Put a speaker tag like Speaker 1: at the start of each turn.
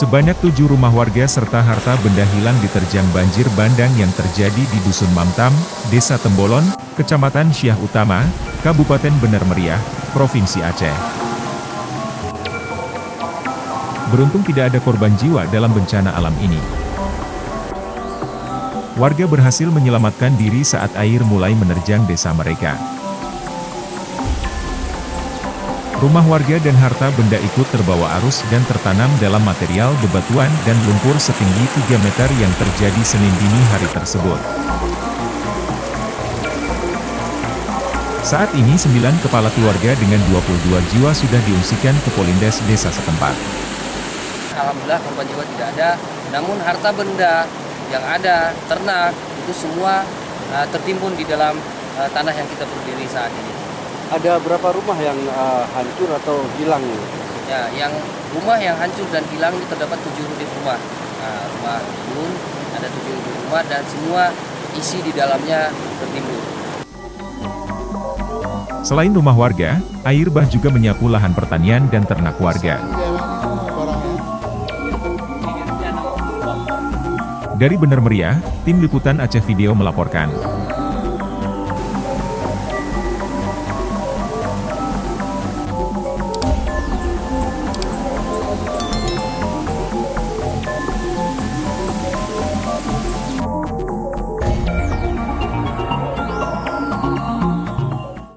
Speaker 1: Sebanyak 7 rumah warga serta harta benda hilang diterjang banjir bandang yang terjadi di Dusun Mamtam, Desa Tembolon, Kecamatan Syah Utama, Kabupaten Bener Meriah, Provinsi Aceh. Beruntung tidak ada korban jiwa dalam bencana alam ini. Warga berhasil menyelamatkan diri saat air mulai menerjang desa mereka. Rumah warga dan harta benda ikut terbawa arus dan tertanam dalam material bebatuan dan lumpur setinggi 3 meter yang terjadi Senin dini hari tersebut. Saat ini 9 kepala keluarga dengan 22 jiwa sudah diungsikan ke Polindes desa setempat.
Speaker 2: Alhamdulillah korban jiwa tidak ada, namun harta benda yang ada, ternak, itu semua tertimbun di dalam tanah yang kita berdiri saat ini.
Speaker 3: Ada berapa rumah yang hancur atau hilang?
Speaker 2: Ya, rumah yang hancur dan hilang itu terdapat 7 unit rumah. Rumah turun, ada 7 unit rumah dan semua isi di dalamnya tertimbun.
Speaker 1: Selain rumah warga, air bah juga menyapu lahan pertanian dan ternak warga. Dari Bener Meriah, Tim Liputan Aceh Video melaporkan.